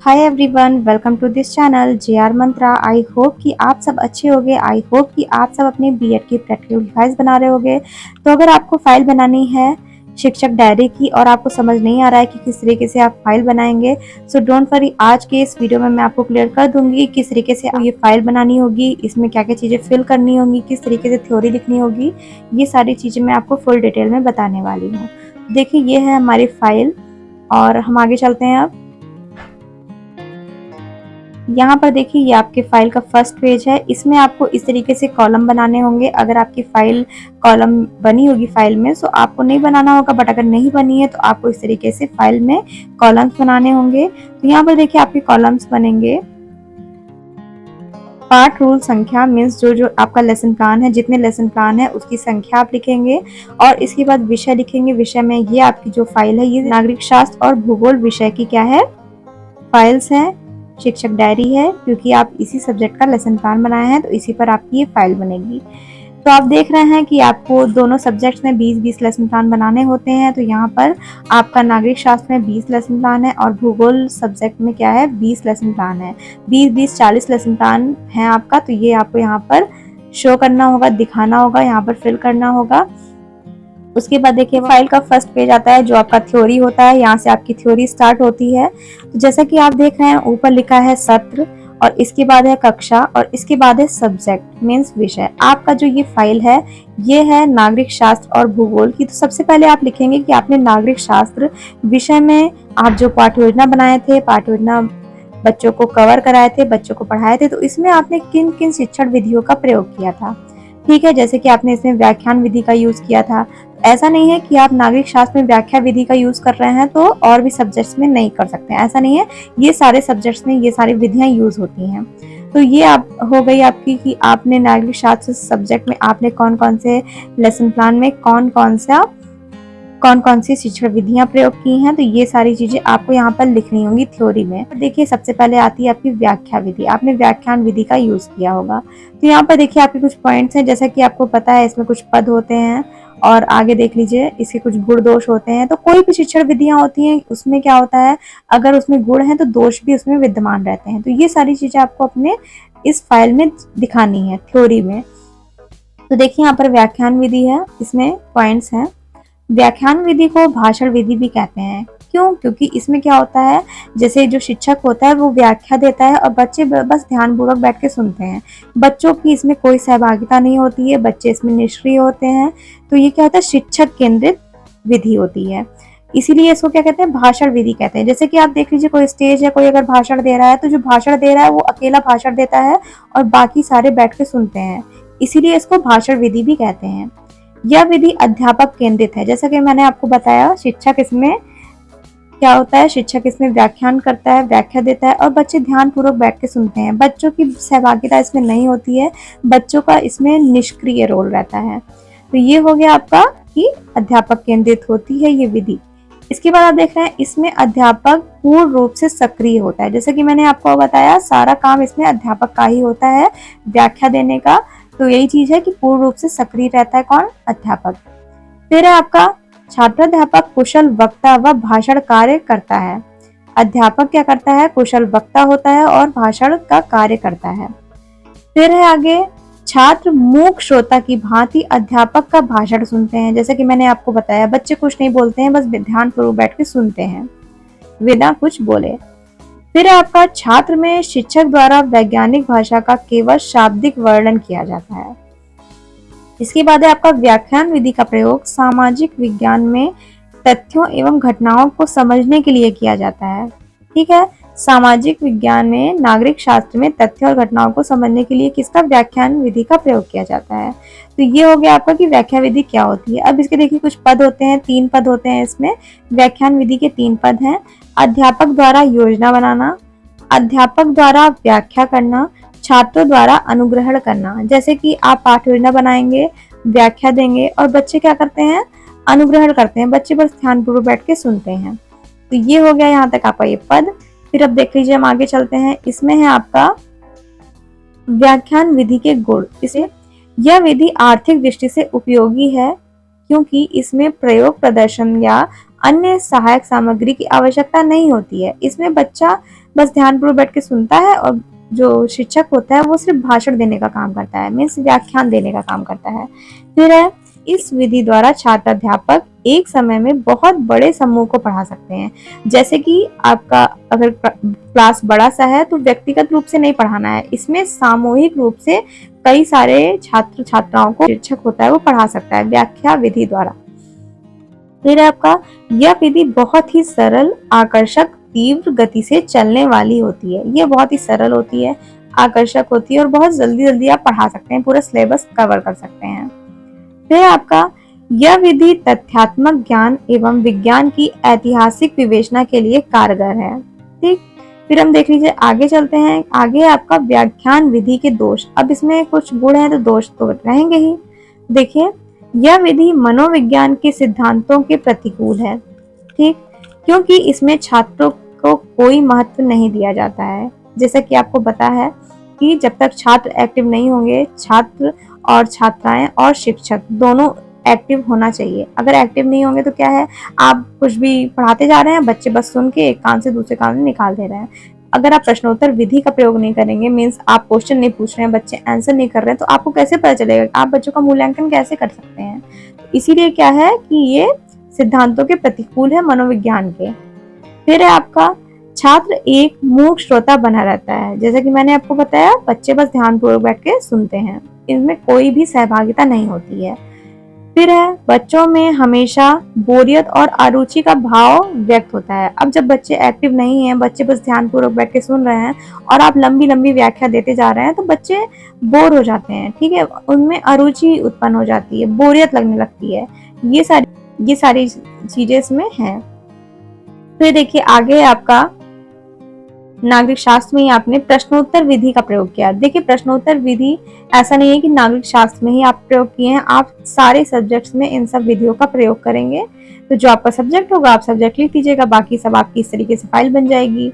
Hi everyone, welcome to this channel J R. Mantra. I hope कि आप सब अच्छे होंगे। आई होप कि आप सब अपने बीएड की प्रैक्टिकल फाइल्स बना रहे होंगे। तो अगर आपको फाइल बनानी है शिक्षक डायरी की और आपको समझ नहीं आ रहा है कि किस तरीके से आप फाइल बनाएंगे, सो डोंट वरी, आज के इस वीडियो में मैं आपको क्लियर कर दूंगी किस तरीके से ये फाइल बनानी होगी, इसमें क्या क्या चीज़ें फिल करनी होगी, किस तरीके से थ्योरी लिखनी होगी। ये सारी चीज़ें मैं आपको फुल डिटेल में बताने वाली हूँ। देखिए, ये है हमारी फाइल और हम आगे चलते हैं। अब यहाँ पर देखिए, ये आपके फाइल का फर्स्ट पेज है। इसमें आपको इस तरीके से कॉलम बनाने होंगे। अगर आपकी फाइल कॉलम बनी होगी फाइल में, तो आपको नहीं बनाना होगा, बट अगर नहीं बनी है तो आपको इस तरीके से फाइल में कॉलम्स बनाने होंगे। तो यहाँ पर देखिए आपके कॉलम्स बनेंगे। पार्ट रूल संख्या मीन्स जो आपका लेसन प्लान है, जितने लेसन प्लान है उसकी संख्या आप लिखेंगे। और इसके बाद विषय लिखेंगे। विषय में ये आपकी जो फाइल है, ये नागरिक शास्त्र और भूगोल विषय की क्या है, फाइल्स है, शिक्षक डायरी है, क्योंकि आप इसी सब्जेक्ट का लेसन प्लान बनाए हैं तो इसी पर आपकी ये फाइल बनेगी। तो आप देख रहे हैं कि आपको दोनों सब्जेक्ट्स में 20-20 लेसन प्लान बनाने होते हैं। तो यहाँ पर आपका नागरिक शास्त्र में 20 लेसन प्लान है और भूगोल सब्जेक्ट में क्या है, 20 लेसन प्लान है। 20-20 40 लेसन प्लान है आपका। तो ये आपको यहाँ पर शो करना होगा, दिखाना होगा, यहाँ पर फिल करना होगा। उसके बाद देखिए फाइल का फर्स्ट पेज आता है जो आपका थ्योरी होता है। यहाँ से आपकी थ्योरी स्टार्ट होती है। तो जैसा कि आप देख रहे हैं, ऊपर लिखा है सत्र और इसके बाद है कक्षा और इसके बाद है सब्जेक्ट मीन्स विषय। आपका जो ये फाइल है, ये है नागरिक शास्त्र और भूगोल की। तो सबसे पहले आप लिखेंगे कि आपने नागरिक शास्त्र विषय में आप जो पाठ्य योजना बनाए थे, पाठ्य योजना बच्चों को कवर कराए थे, बच्चों को पढ़ाए थे, तो इसमें आपने किन किन शिक्षण विधियों का प्रयोग किया था। ठीक है, जैसे कि आपने इसमें व्याख्यान विधि का यूज किया था। ऐसा नहीं है कि आप नागरिक शास्त्र में व्याख्या विधि का यूज कर रहे हैं तो और भी सब्जेक्ट्स में नहीं कर सकते हैं, ऐसा नहीं है। ये सारे सब्जेक्ट्स में ये सारी विधियां यूज होती हैं। तो ये आप हो गई आपकी कि आपने नागरिक शास्त्र सब्जेक्ट में आपने कौन कौन से लेसन प्लान में कौन कौन सी शिक्षण विधियां प्रयोग की हैं। तो ये सारी चीजें आपको यहाँ पर लिखनी होंगी थ्योरी में। देखिए, सबसे पहले आती है आपकी व्याख्या विधि। आपने व्याख्यान विधि का यूज किया होगा। तो यहाँ पर देखिए आपके कुछ पॉइंट्स हैं। जैसा कि आपको पता है, इसमें कुछ पद होते हैं और आगे देख लीजिए इसके कुछ गुण दोष होते हैं। तो कोई भी शिक्षण विधियां होती हैं, उसमें क्या होता है, अगर उसमें गुण है तो दोष भी उसमें विद्यमान रहते हैं। तो ये सारी चीजें आपको अपने इस फाइल में दिखानी है थ्योरी में। तो देखिए यहाँ पर व्याख्यान विधि है, इसमें पॉइंट्स हैं। व्याख्यान विधि को भाषण विधि भी कहते हैं। क्यों? क्योंकि इसमें क्या होता है, जैसे जो शिक्षक होता है वो व्याख्या देता है और बच्चे बस ध्यानपूर्वक बैठ के सुनते हैं। बच्चों की इसमें कोई सहभागिता नहीं होती है, बच्चे इसमें निष्क्रिय होते हैं। तो ये क्या होता है, शिक्षक केंद्रित विधि होती है। इसीलिए इसको क्या कहते हैं, भाषण विधि कहते हैं। जैसे कि आप देख लीजिए, कोई स्टेज है, कोई अगर भाषण दे रहा है तो जो भाषण दे रहा है वो अकेला भाषण देता है और बाकी सारे बैठ के सुनते हैं। इसीलिए इसको भाषण विधि भी कहते हैं। यह विधि अध्यापक केंद्रित है। जैसा कि मैंने आपको बताया, शिक्षक इसमें क्या होता है, शिक्षक इसमें व्याख्यान करता है, व्याख्या देता है और बच्चे ध्यान पूर्वक बैठ के सुनते हैं। बच्चों की सहभागिता इसमें नहीं होती है, बच्चों का इसमें निष्क्रिय रोल रहता है। तो ये हो गया आपका कि अध्यापक केंद्रित होती है ये विधि। इसके बाद आप देख रहे हैं, इसमें अध्यापक पूर्ण रूप से सक्रिय होता है। जैसे कि मैंने आपको बताया, सारा काम इसमें अध्यापक का ही होता है, व्याख्या देने का। तो यही चीज है कि पूर्ण रूप से सक्रिय रहता है कौन, अध्यापक। फिर है आपका छात्राध्यापक कुशल वक्ता व भाषण कार्य करता है। अध्यापक क्या करता है, कुशल वक्ता होता है और भाषण का कार्य करता है। फिर है आगे, छात्र मूक श्रोता की भांति अध्यापक का भाषण सुनते हैं। जैसे कि मैंने आपको बताया, बच्चे कुछ नहीं बोलते हैं, बस ध्यानपूर्वक बैठ के सुनते हैं बिना कुछ बोले। फिर आपका छात्र में शिक्षक द्वारा वैज्ञानिक भाषा का केवल शाब्दिक वर्णन किया जाता है। इसके बाद है आपका व्याख्यान विधि का प्रयोग सामाजिक विज्ञान में तथ्यों एवं घटनाओं को समझने के लिए किया जाता है। ठीक है, सामाजिक विज्ञान में, नागरिक शास्त्र में तथ्यों और घटनाओं को समझने के लिए किसका, व्याख्यान विधि का प्रयोग किया जाता है। तो ये हो गया आपका कि व्याख्या विधि क्या होती है। अब इसके देखिए कुछ पद होते हैं, 3 पद होते हैं इसमें। व्याख्यान विधि के 3 पद हैं। अध्यापक द्वारा योजना बनाना, अध्यापक द्वारा व्याख्या करना, छात्रों द्वारा अनुग्रहण करना। जैसे कि आप पाठ्य योजना बनाएंगे, व्याख्या देंगे और बच्चे क्या करते हैं, अनुग्रहण करते हैं, बच्चे बस ध्यानपूर्वक बैठ के सुनते हैं। तो ये हो गया यहाँ तक आपका ये पद। फिर अब देख लीजिए, हम आगे चलते हैं। इसमें है आपका व्याख्यान विधि के गुण। इसे यह विधि आर्थिक दृष्टि से उपयोगी है क्योंकि इसमें प्रयोग प्रदर्शन या अन्य सहायक सामग्री की आवश्यकता नहीं होती है। इसमें बच्चा बस ध्यानपूर्वक बैठ के सुनता है और जो शिक्षक होता है वो सिर्फ भाषण देने का काम करता है, मीन्स व्याख्यान देने का काम करता है। फिर है, इस विधि द्वारा छात्र अध्यापक एक समय में बहुत बड़े समूह को पढ़ा सकते हैं। जैसे कि आपका अगर क्लास बड़ा सा है तो व्यक्तिगत रूप से नहीं पढ़ाना है, इसमें सामूहिक रूप से कई सारे छात्र छात्राओं को शिक्षक होता है वो पढ़ा सकता है व्याख्या विधि द्वारा। फिर आपका यह विधि बहुत ही सरल, आकर्षक, तीव्र गति से चलने वाली होती है। ये बहुत ही सरल होती है, आकर्षक होती है और बहुत जल्दी जल्दी आप पढ़ा सकते हैं, पूरा सिलेबस कवर कर सकते हैं। फिर आपका यह विधि तथ्यात्मक ज्ञान एवं विज्ञान की ऐतिहासिक विवेचना के लिए कारगर है। ठीक, फिर हम देख लीजिए आगे चलते हैं। आगे आपका व्याख्यान विधि के दोष। अब इसमें कुछ गुण हैं तो दोष तो रहेंगे ही। देखिए, यह विधि मनोविज्ञान के सिद्धांतों के प्रतिकूल है। ठीक, क्योंकि इसमें छात्रों को कोई महत्व नहीं दिया जाता है। जैसा कि आपको पता है कि जब तक छात्र एक्टिव नहीं होंगे, छात्र और छात्राएं और शिक्षक दोनों एक्टिव होना चाहिए। अगर एक्टिव नहीं होंगे तो क्या है, आप कुछ भी पढ़ाते जा रहे हैं, बच्चे बस सुन के एक कान से दूसरे कान में निकाल दे रहे हैं। अगर आप प्रश्नोत्तर विधि का प्रयोग नहीं करेंगे, मीन्स आप क्वेश्चन नहीं पूछ रहे हैं, बच्चे आंसर नहीं कर रहे हैं, तो आपको कैसे पता चलेगा, आप बच्चों का मूल्यांकन कैसे कर सकते हैं। इसीलिए क्या है कि ये सिद्धांतों के प्रतिकूल है मनोविज्ञान के। फिर है आपका छात्र एक मूक श्रोता बना रहता है। जैसा कि मैंने आपको बताया, बच्चे बस ध्यानपूर्वक बैठ के सुनते हैं, इनमें कोई भी सहभागिता नहीं होती है। फिर है, बच्चों में हमेशा बोरियत और अरुचि का भाव व्यक्त होता है। अब जब बच्चे एक्टिव नहीं हैं, बच्चे बस ध्यानपूर्वक बैठ के सुन रहे हैं और आप लंबी लंबी व्याख्या देते जा रहे हैं, तो बच्चे बोर हो जाते हैं। ठीक है, उनमें अरुचि उत्पन्न हो जाती है, बोरियत लगने लगती है। ये सारी चीजें इसमें हैं। फिर देखिए आगे आपका नागरिक शास्त्र में ही आपने प्रश्नोत्तर विधि का प्रयोग किया। देखिए, प्रश्नोत्तर विधि ऐसा नहीं है कि नागरिक शास्त्र में ही आप प्रयोग किए हैं, आप सारे सब्जेक्ट्स में इन सब विधियों का प्रयोग करेंगे। तो जो आपका सब्जेक्ट होगा आप सब्जेक्ट लिख दीजिएगा, बाकी सब आपकी इस तरीके से फाइल बन जाएगी।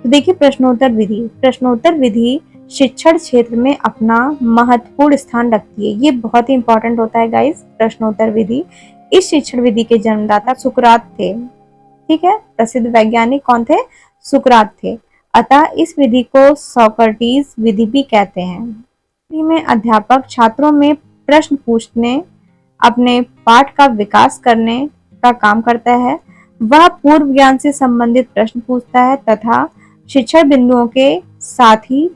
तो देखिए, प्रश्नोत्तर विधि। प्रश्नोत्तर विधि शिक्षण क्षेत्र में अपना महत्वपूर्ण स्थान रखती है। ये बहुत ही इंपॉर्टेंट होता है गाइस, प्रश्नोत्तर विधि। इस शिक्षण विधि के जन्मदाता सुकरात थे। ठीक है, प्रसिद्ध वैज्ञानिक कौन थे? सुकरात थे। अतः इस विधि को सोक्रेटिस विधि भी कहते हैं। विधि में अध्यापक छात्रों में प्रश्न पूछने, अपने पाठ का विकास करने का काम करता है। वह पूर्व ज्ञान से संबंधित प्रश्न पूछता है तथा शिक्षण बिंदुओं के साथ ही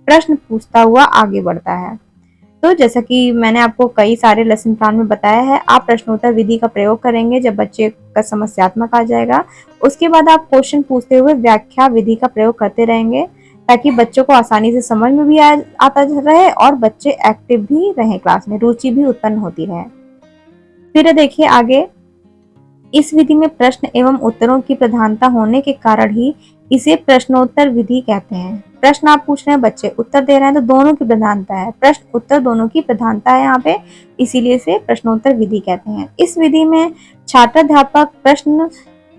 प्रश्न पूछता हुआ आगे बढ़ता है। तो जैसा कि मैंने आपको कई सारे लेसन प्लान में बताया है, आप प्रश्नोत्तर विधि का प्रयोग करेंगे जब बच्चे का समस्यात्मक आ जाएगा। उसके बाद आप क्वेश्चन पूछते हुए व्याख्या विधि का प्रयोग करते रहेंगे, ताकि बच्चों को आसानी से समझ में भी आता रहे और बच्चे एक्टिव भी रहे, क्लास में रुचि भी उत्पन्न होती रहे। फिर देखिए आगे, इस विधि में प्रश्न एवं उत्तरों की प्रधानता होने के कारण ही इसे प्रश्नोत्तर विधि कहते हैं। प्रश्न आप पूछ रहे हैं, बच्चे उत्तर दे रहे हैं, तो दोनों की प्रधानता है, प्रश्न उत्तर दोनों की प्रधानता है यहाँ पे, इसीलिए इसे प्रश्नोत्तर विधि कहते हैं। इस विधि में छात्राध्यापक प्रश्न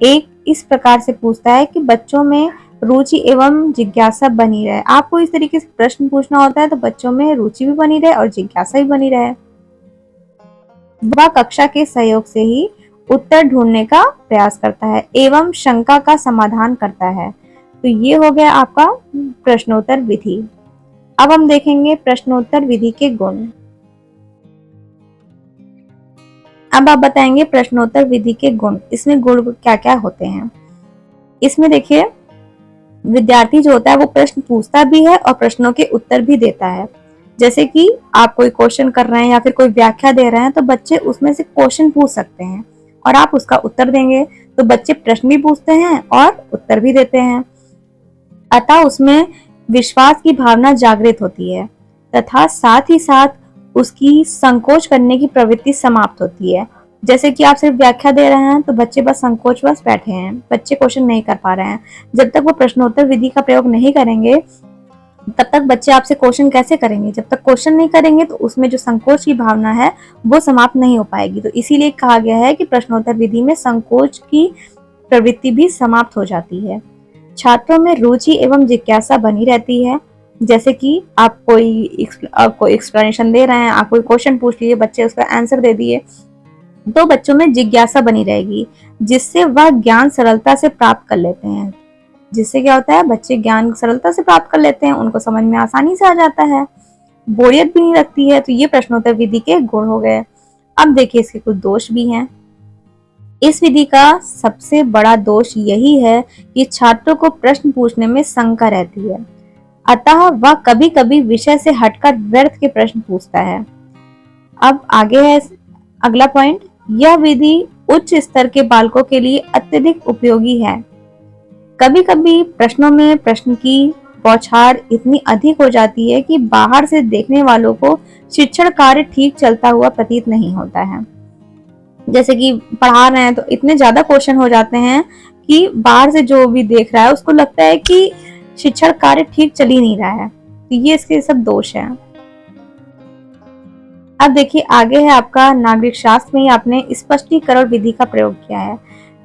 एक इस प्रकार से पूछता है कि बच्चों में रुचि एवं जिज्ञासा बनी रहे। आपको इस तरीके से प्रश्न पूछना होता है तो बच्चों में रुचि भी बनी रहे और जिज्ञासा भी बनी रहे। वह कक्षा के सहयोग से ही उत्तर ढूंढने का प्रयास करता है एवं शंका का समाधान करता है। तो ये हो गया आपका प्रश्नोत्तर विधि। अब हम देखेंगे प्रश्नोत्तर विधि के गुण। अब आप बताएंगे प्रश्नोत्तर विधि के गुण, इसमें गुण क्या क्या होते हैं। इसमें देखिए, विद्यार्थी जो होता है वो प्रश्न पूछता भी है और प्रश्नों के उत्तर भी देता है। जैसे कि आप कोई क्वेश्चन कर रहे हैं या फिर कोई व्याख्या दे रहे हैं, तो बच्चे उसमें से क्वेश्चन पूछ सकते हैं और आप उसका उत्तर देंगे। तो बच्चे प्रश्न भी पूछते हैं और उत्तर भी देते हैं, अतः उसमें विश्वास की भावना जागृत होती है तथा साथ ही साथ उसकी संकोच करने की प्रवृत्ति समाप्त होती है। जैसे कि आप सिर्फ व्याख्या दे रहे हैं तो बच्चे बस संकोचवश बैठे हैं, बच्चे क्वेश्चन नहीं कर पा रहे हैं। जब तक वो प्रश्नोत्तर विधि का प्रयोग नहीं करेंगे तब तक बच्चे आपसे क्वेश्चन कैसे करेंगे। जब तक क्वेश्चन नहीं करेंगे तो उसमें जो संकोच की भावना है वो समाप्त नहीं हो पाएगी। तो इसीलिए कहा गया है कि प्रश्नोत्तर विधि में संकोच की प्रवृत्ति भी समाप्त हो जाती है। छात्रों में रुचि एवं जिज्ञासा बनी रहती है। जैसे कि आप कोई एक्सप्लेनेशन दे रहे हैं, आप कोई क्वेश्चन पूछ लिए, बच्चे उसका आंसर दे दिए, तो बच्चों में जिज्ञासा बनी रहेगी जिससे वह ज्ञान सरलता से प्राप्त कर लेते हैं। जिससे क्या होता है, बच्चे ज्ञान सरलता से प्राप्त कर लेते हैं, उनको समझ में आसानी से आ जाता है, बोरियत भी नहीं लगती है। तो ये प्रश्नोत्तर विधि के गुण हो गए। अब देखिए इसके कुछ दोष भी हैं। इस विधि का सबसे बड़ा दोष यही है कि छात्रों को प्रश्न पूछने में शंका रहती है, अतः वह कभी कभी विषय से हटकर व्यर्थ के प्रश्न पूछता है। अब आगे है अगला पॉइंट, यह विधि उच्च स्तर के बालकों के लिए अत्यधिक उपयोगी है। कभी कभी प्रश्नों में प्रश्न की बौछार इतनी अधिक हो जाती है कि बाहर से देखने वालों को शिक्षण कार्य ठीक चलता हुआ प्रतीत नहीं होता है। जैसे कि पढ़ा रहे हैं तो इतने ज्यादा क्वेश्चन हो जाते हैं कि बाहर से जो भी देख रहा है उसको लगता है कि शिक्षण कार्य ठीक चल ही नहीं रहा है। तो ये इसके सब दोष हैं। अब देखिए आगे है आपका नागरिक शास्त्र में आपने स्पष्टीकरण विधि का प्रयोग किया है।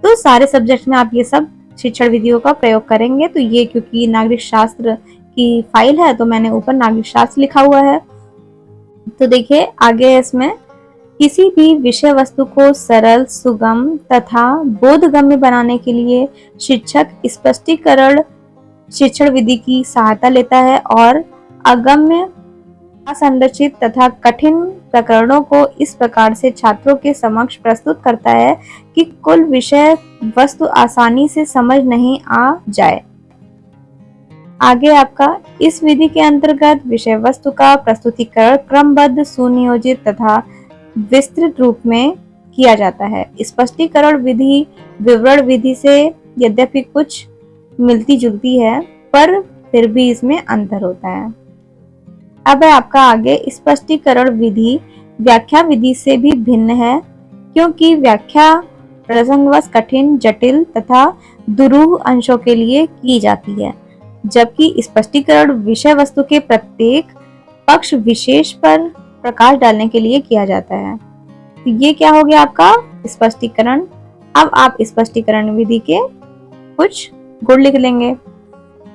तो सारे सब्जेक्ट में आप ये सब शिक्षण विधियों का प्रयोग करेंगे। तो ये क्योंकि नागरिक शास्त्र की फाइल है तो मैंने ऊपर नागरिक शास्त्र लिखा हुआ है। तो देखिए आगे इसमें किसी भी विषय वस्तु को सरल, सुगम तथा बोधगम्य बनाने के लिए शिक्षक स्पष्टीकरण शिक्षण विधि की सहायता लेता है और अगम्य, असंरचित तथा कठिन प्रकरणों को इस प्रकार से छात्रों के समक्ष प्रस्तुत करता है कि कुल विषय वस्तु आसानी से समझ नहीं आ जाए। आगे आपका इस विधि के अंतर्गत विषय वस्तु का प्रस्तुतिकरण क्रमबद्ध, सुनियोजित तथा विस्तृत रूप में किया जाता है। स्पष्टीकरण विधि विवरण विधि से यद्यपि कुछ मिलती जुलती है पर फिर भी इसमें अंतर होता है। अब है आपका आगे स्पष्टीकरण विधि व्याख्या विधि से भी भिन्न है, क्योंकि व्याख्या प्रसंगवश कठिन, जटिल तथा दुरूह अंशों के लिए की जाती है, जबकि स्पष्टीकरण विषय वस्तु के प्रत्येक पक्ष विशेष पर प्रकाश डालने के लिए किया जाता है। तो ये क्या हो गया आपका स्पष्टीकरण। अब आप स्पष्टीकरण विधि के कुछ गुण लिख लेंगे।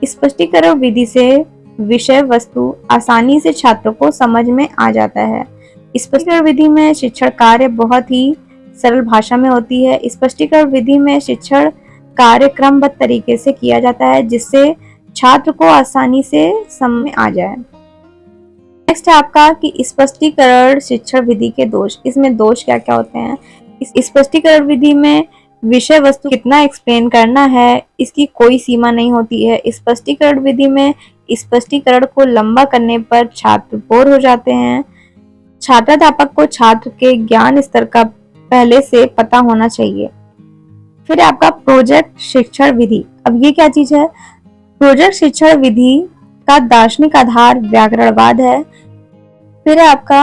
स्पष्टीकरण विधि से विषय वस्तु आसानी से छात्रों को समझ में आ जाता है। स्पष्टीकरण विधि में शिक्षण कार्य बहुत ही सरल भाषा में होती है। स्पष्टीकरण विधि में शिक्षण कार्य क्रमबद्ध तरीके से किया जाता है, जिससे छात्र को आसानी से समझ में आ जाए। नेक्स्ट है आपका कि स्पष्टीकरण शिक्षण विधि के दोष। इसमें दोष क्या क्या होते हैं। इस स्पष्टीकरण विधि में विषय वस्तु कितना एक्सप्लेन करना है इसकी कोई सीमा नहीं होती है। स्पष्टीकरण विधि में स्पष्टीकरण को लंबा करने पर छात्र बोर हो जाते हैं। छात्राध्यापक को छात्र के ज्ञान स्तर का पहले से पता होना चाहिए। फिर आपका प्रोजेक्ट शिक्षण विधि। अब ये क्या चीज है। प्रोजेक्ट शिक्षण विधि का दार्शनिक आधार व्याकरणवाद है। फिर है आपका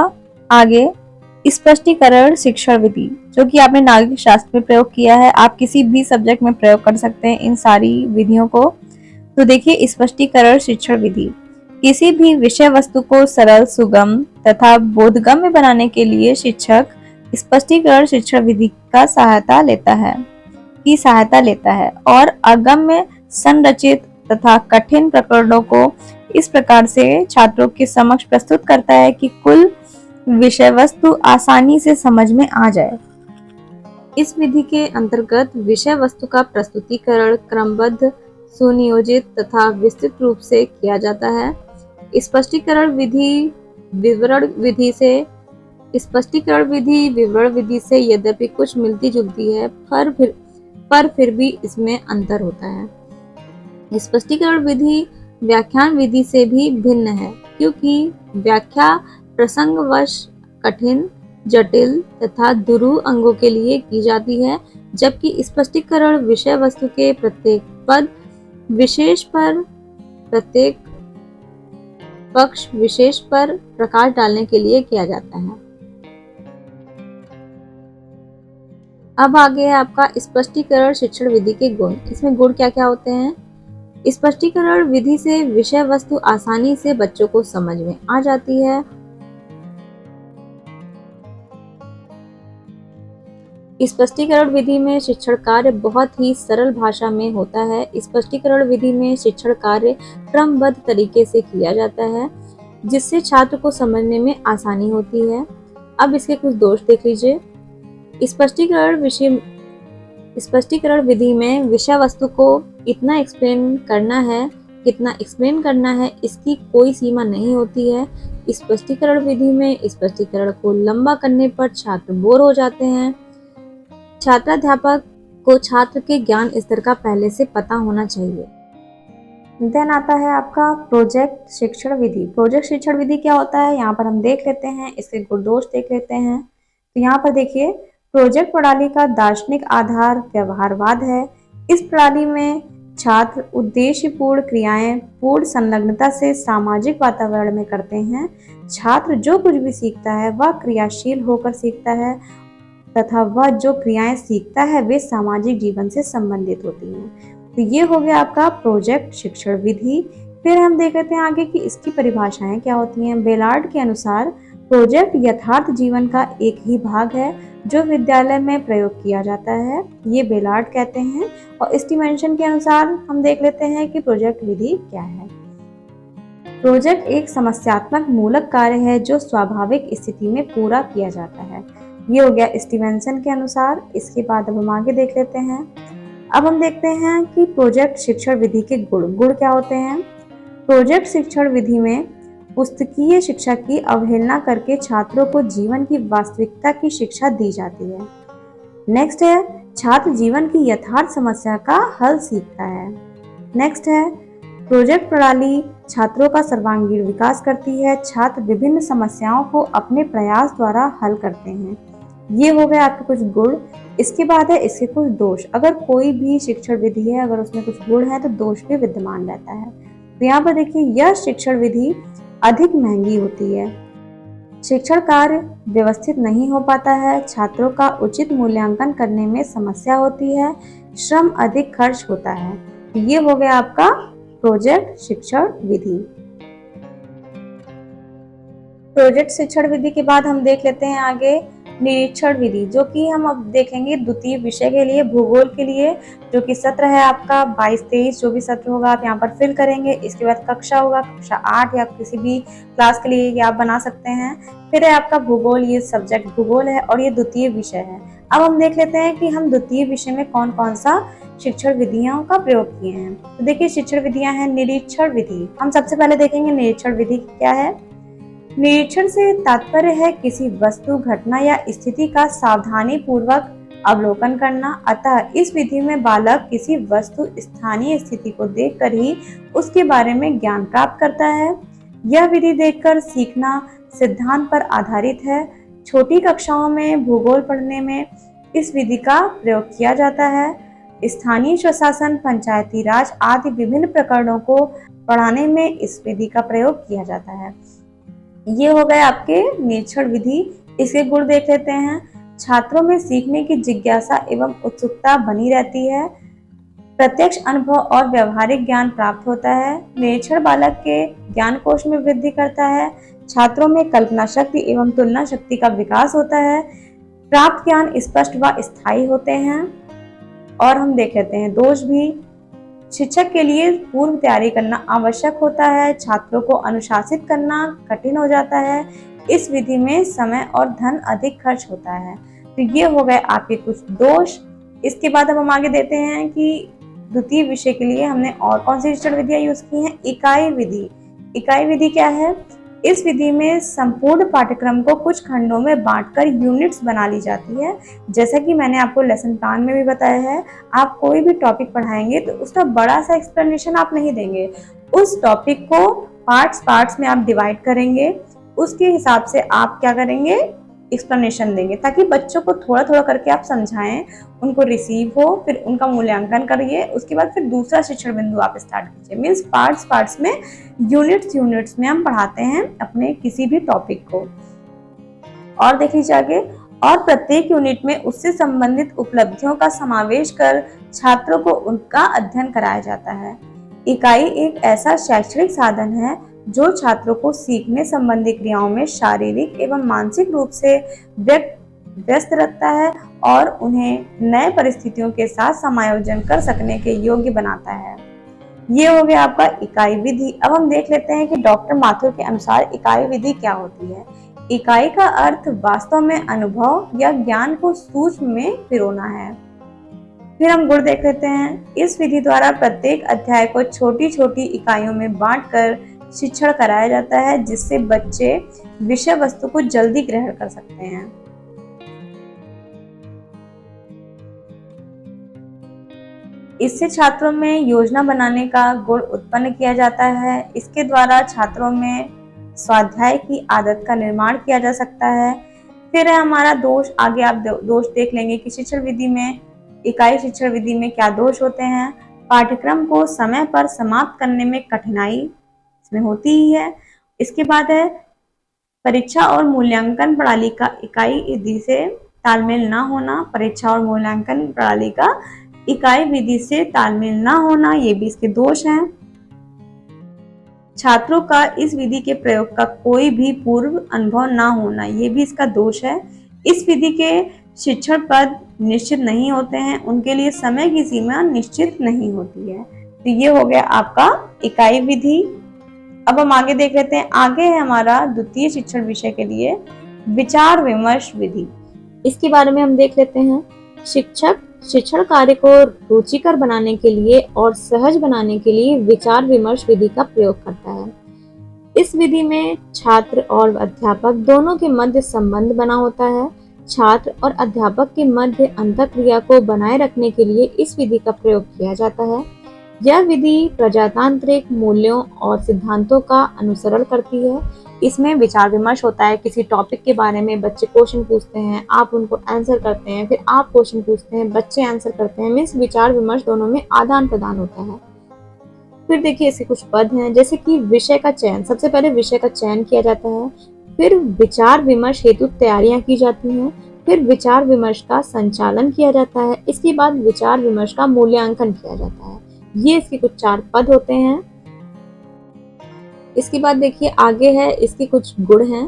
आगे स्पष्टीकरण शिक्षण विधि, जो कि आपने नागरिक शास्त्र में प्रयोग किया है। आप किसी भी सब्जेक्ट में प्रयोग कर सकते हैं इन सारी विधियों को। तो देखिए स्पष्टीकरण शिक्षण विधि किसी भी विषय वस्तु को सरल, सुगम तथा बोधगम्य बनाने के लिए शिक्षक स्पष्टीकरण शिक्षण विधि का सहायता लेता है और अगम्य, संरचित तथा कठिन प्रकरणों को इस प्रकार से छात्रों के समक्ष प्रस्तुत करता है कि कुल विषय वस्तु आसानी से समझ में आ जाए। इस विधि के अंतर्गत विषय वस्तु का प्रस्तुतिकरण क्रमबद्ध, सुनियोजित तथा विस्तृत रूप से किया जाता है। स्पष्टीकरण विधि विवरण विधि से यद्यपि कुछ मिलती जुलती है पर फिर भी इसमें अंतर होता है। स्पष्टीकरण विधि व्याख्यान विधि से भी भिन्न है, क्योंकि व्याख्या प्रसंगवश कठिन, जटिल तथा दुरूह अंगों के लिए की जाती है, जबकि स्पष्टीकरण विषय वस्तु के प्रत्येक पक्ष विशेष पर प्रकाश डालने के लिए किया जाता है। अब आगे है आपका स्पष्टीकरण शिक्षण विधि के गुण। इसमें गुण क्या क्या होते हैं। स्पष्टीकरण विधि से विषय वस्तु आसानी से बच्चों को समझ में आ जाती है। स्पष्टीकरण विधि में शिक्षण कार्य बहुत ही सरल भाषा में होता है। स्पष्टीकरण विधि में शिक्षण कार्य क्रमबद्ध तरीके से किया जाता है, जिससे छात्र को समझने में आसानी होती है। अब इसके कुछ दोष देख लीजिए। स्पष्टीकरण विधि में विषय वस्तु को इतना एक्सप्लेन करना है, कितना एक्सप्लेन करना है, इसकी कोई सीमा नहीं होती है। स्पष्टीकरण विधि में स्पष्टीकरण को लंबा करने पर छात्र बोर हो जाते हैं। छात्राध्यापक को छात्र के ज्ञान स्तर का पहले से पता होना चाहिए। देन आता है आपका प्रोजेक्ट शिक्षण विधि। प्रोजेक्ट शिक्षण विधि क्या होता है, यहाँ पर हम देख लेते हैं, इसके गुण दोष देख लेते हैं। तो यहाँ पर देखिए, प्रोजेक्ट प्रणाली का दार्शनिक आधार व्यवहारवाद है। इस प्रणाली में छात्र उद्देश्यपूर्ण क्रियाएं पूर्ण संलग्नता से सामाजिक वातावरण में करते हैं। छात्र जो कुछ भी सीखता है वह क्रियाशील होकर सीखता है तथा वह जो क्रियाएं सीखता है वे सामाजिक जीवन से संबंधित होती हैं। तो ये हो गया आपका प्रोजेक्ट शिक्षण विधि। फिर हम देख लेते हैं आगे कि इसकी परिभाषाएं क्या होती हैं। बेलार्ड के अनुसार प्रोजेक्ट यथार्थ जीवन का एक ही भाग है जो विद्यालय में प्रयोग किया जाता है, ये बेलार्ड कहते हैं। और स्टीवेंसन के अनुसार हम देख लेते हैं कि प्रोजेक्ट विधि क्या है। प्रोजेक्ट एक समस्यात्मक मूलक कार्य है जो स्वाभाविक स्थिति में पूरा किया जाता है, ये हो गया स्टीवेंसन के अनुसार। इसके बाद अब हम आगे देख लेते हैं। अब हम देखते हैं कि प्रोजेक्ट शिक्षण विधि के गुण क्या होते हैं। प्रोजेक्ट शिक्षण विधि में पुस्तकीय शिक्षा की अवहेलना करके छात्रों को जीवन की वास्तविकता की शिक्षा दी जाती है। नेक्स्ट है, छात्र जीवन की यथार्थ समस्या का हल सीखता है। नेक्स्ट है, प्रोजेक्ट प्रणाली छात्रों का सर्वांगीण विकास करती है। छात्र विभिन्न समस्याओं को अपने प्रयास द्वारा हल करते हैं। ये हो गए आपके कुछ गुण। इसके बाद है इसके कुछ दोष। अगर कोई भी शिक्षण विधि है, अगर उसमें कुछ गुण है तो दोष भी विद्यमान रहता है। तो यहाँ पर देखिए, यह शिक्षण विधि अधिक महंगी होती है, शिक्षण कार्य व्यवस्थित नहीं हो पाता है, छात्रों का उचित मूल्यांकन करने में समस्या होती है, श्रम अधिक खर्च होता है। ये हो गया आपका प्रोजेक्ट शिक्षण विधि। प्रोजेक्ट शिक्षण विधि के बाद हम देख लेते हैं आगे निरीक्षण विधि, जो कि हम अब देखेंगे द्वितीय विषय के लिए, भूगोल के लिए, जो कि सत्र है आपका 22-23, जो भी सत्र होगा आप यहाँ पर फिल करेंगे। इसके बाद कक्षा होगा, कक्षा 8 या किसी भी क्लास के लिए ये आप बना सकते हैं। फिर है आपका भूगोल, ये सब्जेक्ट भूगोल है और ये द्वितीय विषय है। अब हम देख लेते हैं कि हम द्वितीय विषय में कौन कौन सा शिक्षण विधियों का प्रयोग किए हैं। तो देखिए, शिक्षण विधियां हैं निरीक्षण विधि। हम सबसे पहले देखेंगे निरीक्षण विधि क्या है। निरीक्षण से तात्पर्य है किसी वस्तु, घटना या स्थिति का सावधानी पूर्वक अवलोकन करना। अतः इस विधि में बालक किसी वस्तु, स्थानीय स्थिति को देखकर ही उसके बारे में ज्ञान प्राप्त करता है। यह विधि देखकर सीखना सिद्धांत पर आधारित है। छोटी कक्षाओं में भूगोल पढ़ने में इस विधि का प्रयोग किया जाता है। स्थानीय स्वशासन, पंचायती राज आदि विभिन्न प्रकरणों को पढ़ाने में इस विधि का प्रयोग किया जाता है। ये हो गए आपके निरीक्षण विधि। इसके गुण देख लेते हैं। छात्रों में सीखने की जिज्ञासा एवं उत्सुकता बनी रहती है। प्रत्यक्ष अनुभव और व्यवहारिक ज्ञान प्राप्त होता है। निरीक्षण बालक के ज्ञान कोश में वृद्धि करता है। छात्रों में कल्पना शक्ति एवं तुलना शक्ति का विकास होता है। प्राप्त ज्ञान स्पष्ट व स्थायी होते हैं। और हम देख लेते हैं दोष भी। शिक्षक के लिए पूर्व तैयारी करना आवश्यक होता है। छात्रों को अनुशासित करना कठिन हो जाता है। इस विधि में समय और धन अधिक खर्च होता है। तो ये हो गए आपके कुछ दोष। इसके बाद अब हम आगे देते हैं कि द्वितीय विषय के लिए हमने और कौन सी शिक्षण विधियां यूज की हैं। इकाई विधि। इकाई विधि क्या है। इस विधि में संपूर्ण पाठ्यक्रम को कुछ खंडों में बांटकर यूनिट्स बना ली जाती है। जैसा कि मैंने आपको लेसन प्लान में भी बताया है, आप कोई भी टॉपिक पढ़ाएंगे तो उसका बड़ा सा एक्सप्लेनेशन आप नहीं देंगे। उस टॉपिक को पार्ट्स में आप डिवाइड करेंगे, उसके हिसाब से आप क्या करेंगे, एक्सप्लेनेशन देंगे, ताकि बच्चों को थोड़ा थोड़ा करके आप समझाएं, उनको रिसीव हो, फिर उनका मूल्यांकन करिए, उसके बाद फिर दूसरा शिक्षण बिंदु आप स्टार्ट कीजिए। मीन्स पार्ट्स में, यूनिट्स में हम पढ़ाते हैं अपने किसी भी टॉपिक को। और देख लीजिए आगे, और प्रत्येक यूनिट में उससे संबंधित उपलब्धियों का समावेश कर छात्रों को उनका अध्ययन कराया जाता है। इकाई एक ऐसा शैक्षणिक साधन है जो छात्रों को सीखने संबंधी क्रियाओं में शारीरिक एवं मानसिक रूप से व्यस्त रखता है और उन्हें नए परिस्थितियों के साथ समायोजन कर सकने के योग्य बनाता है। ये हो गया आपका इकाई विधि। अब हम देख लेते हैं कि डॉक्टर माथुर के अनुसार इकाई विधि क्या होती है। इकाई का अर्थ वास्तव में अनुभव या ज्ञान को सूक्ष्म में पिरोना है। फिर हम गुण देख लेते हैं। इस विधि द्वारा प्रत्येक अध्याय को छोटी छोटी इकाइयों में बांटकर शिक्षण कराया जाता है, जिससे बच्चे विषय वस्तु को जल्दी ग्रहण कर सकते हैं। इससे छात्रों में योजना बनाने का गुण उत्पन्न किया जाता है। इसके द्वारा छात्रों में स्वाध्याय की आदत का निर्माण किया जा सकता है। फिर है हमारा दोष। आगे आप दोष देख लेंगे कि शिक्षण विधि में, इकाई शिक्षण विधि में क्या दोष होते हैं। पाठ्यक्रम को समय पर समाप्त करने में कठिनाई इसमें होती ही है। इसके बाद है परीक्षा और मूल्यांकन प्रणाली का इकाई विधि से तालमेल न होना। परीक्षा और मूल्यांकन प्रणाली का इकाई विधि से तालमेल न होना, ये भी इसके दोष हैं। छात्रों का इस विधि के प्रयोग का कोई भी पूर्व अनुभव न होना, ये भी इसका दोष है। इस विधि के शिक्षण पद निश्चित नहीं होते हैं, उनके लिए समय की सीमा निश्चित नहीं होती है। तो ये हो गया आपका इकाई विधि। अब हम आगे देख लेते हैं। आगे है हमारा द्वितीय शिक्षण विषय के लिए विचार विमर्श विधि। इसके बारे में हम देख लेते हैं। शिक्षक शिक्षण कार्य को रुचिकर बनाने के लिए और सहज बनाने के लिए विचार विमर्श विधि का प्रयोग करता है। इस विधि में छात्र और अध्यापक दोनों के मध्य संबंध बना होता है। छात्र और अध्यापक के मध्य अंतःक्रिया को बनाए रखने के लिए इस विधि का प्रयोग किया जाता है। यह विधि प्रजातांत्रिक मूल्यों और सिद्धांतों का अनुसरण करती है। इसमें विचार विमर्श होता है। किसी टॉपिक के बारे में बच्चे क्वेश्चन पूछते हैं, आप उनको आंसर करते हैं, फिर आप क्वेश्चन पूछते हैं, बच्चे आंसर करते हैं। मीन्स विचार विमर्श दोनों में आदान प्रदान होता है। फिर देखिए इसके कुछ पद हैं, जैसे कि विषय का चयन। सबसे पहले विषय का चयन किया जाता है, फिर विचार विमर्श हेतु तैयारियां की जाती हैं, फिर विचार विमर्श का संचालन किया जाता है, इसके बाद विचार विमर्श का मूल्यांकन किया जाता है। ये इसके कुछ 4 पद होते हैं। इसके बाद देखिए आगे है इसके कुछ गुण हैं।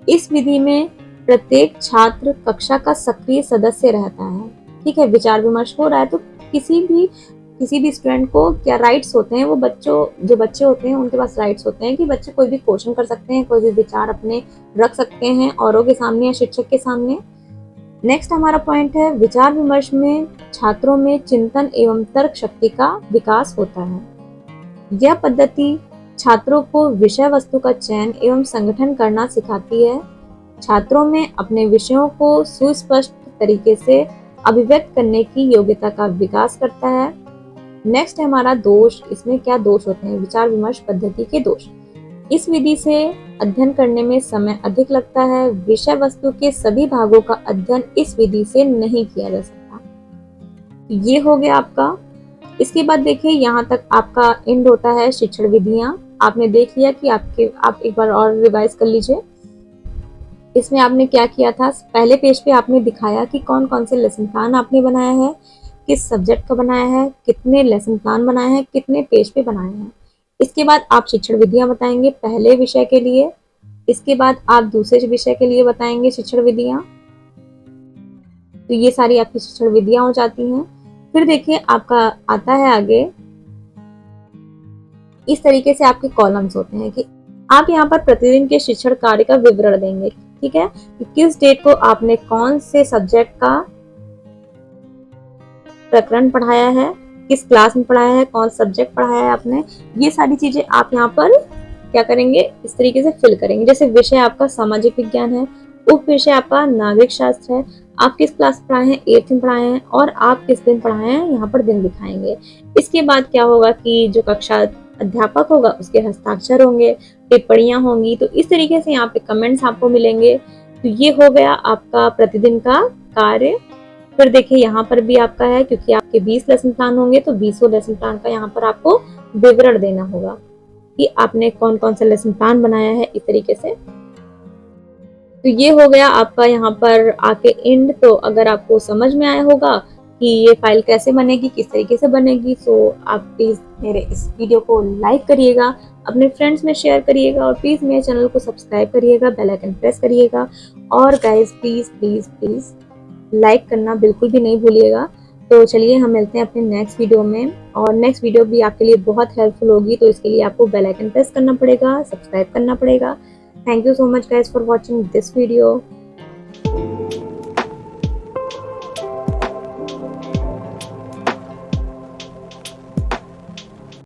इस विधि में प्रत्येक छात्र कक्षा का सक्रिय सदस्य रहता है। ठीक है, विचार विमर्श हो रहा है तो किसी भी स्टूडेंट को क्या राइट्स होते हैं, वो जो बच्चे होते हैं उनके पास राइट्स होते हैं कि बच्चे कोई भी क्वेश्चन कर सकते हैं, कोई भी विचार अपने रख सकते हैं औरों के सामने या शिक्षक के सामने। नेक्स्ट हमारा पॉइंट है विचार विमर्श में छात्रों में चिंतन एवं तर्क शक्ति का विकास होता है। यह पद्धति छात्रों को विषय वस्तु का चयन एवं संगठन करना सिखाती है। छात्रों में अपने विषयों को सुस्पष्ट तरीके से अभिव्यक्त करने की योग्यता का विकास करता है। नेक्स्ट है हमारा दोष। इसमें क्या दोष होते हैं? विचार विमर्श पद्धति के दोष। इस विधि से अध्ययन करने में समय अधिक लगता है। विषय वस्तु के सभी भागों का अध्ययन इस विधि से नहीं किया जा सकता। ये हो गया आपका। इसके बाद देखिए यहाँ तक आपका एंड होता है शिक्षण विधियां। आपने देख लिया कि आप एक बार और रिवाइज कर लीजिए। इसमें आपने क्या किया था, पहले पेज पे आपने दिखाया कि कौन कौन से लेसन प्लान आपने बनाया है, किस सब्जेक्ट का बनाया है, कितने लेसन प्लान बनाए हैं, कितने पेज पे बनाए हैं। इसके बाद आप शिक्षण विधियां बताएंगे पहले विषय के लिए, इसके बाद आप दूसरे विषय के लिए बताएंगे शिक्षण विधियां। तो ये सारी आपकी शिक्षण विधियां हो जाती हैं। फिर देखिए आपका आता है आगे, इस तरीके से आपके कॉलम्स होते हैं कि आप यहाँ पर प्रतिदिन के शिक्षण कार्य का विवरण देंगे। ठीक है, कि किस डेट को आपने कौन से सब्जेक्ट का प्रकरण पढ़ाया है, किस क्लास में पढ़ाया है, कौन सब्जेक्ट पढ़ाया है आपने, ये सारी चीजें आप यहाँ पर क्या करेंगे, इस तरीके से फिल करेंगे। जैसे विषय आपका सामाजिक विज्ञान है, उप विषय आपका नागरिक शास्त्र है, आप किस क्लास में पढ़ाए हैं, 8th में पढ़ाए हैं और आप किस दिन पढ़ाए हैं, यहाँ पर दिन दिखाएंगे। इसके बाद क्या होगा कि जो कक्षा अध्यापक होगा उसके हस्ताक्षर होंगे, टिप्पणियां होंगी। तो इस तरीके से यहाँ पे कमेंट्स आपको मिलेंगे। तो ये हो गया आपका प्रतिदिन का कार्य। फिर देखिए यहाँ पर भी आपका है, क्योंकि आपके 20 लेसन प्लान होंगे तो 20 लेसन प्लान का यहाँ पर आपको विवरण देना होगा कि आपने कौन कौन सा लेसन प्लान बनाया है, इस तरीके से। तो ये हो गया आपका यहाँ पर आके एंड। तो अगर आपको समझ में आया होगा कि ये फाइल कैसे बनेगी, किस तरीके से बनेगी, तो आप प्लीज मेरे इस वीडियो को लाइक करिएगा, अपने फ्रेंड्स में शेयर करिएगा और प्लीज मेरे चैनल को सब्सक्राइब करिएगा, बेल आइकन प्रेस करिएगा। और guys please please please like करना बिल्कुल भी नहीं भूलिएगा। तो चलिए हम मिलते हैं अपने नेक्स्ट वीडियो में, और नेक्स्ट वीडियो भी आपके लिए बहुत हेल्पफुल होगी। तो इसके लिए आपको बेल आइकन प्रेस करना पड़ेगा, सब्सक्राइब करना पड़ेगा। Thank you so much guys for watching this video.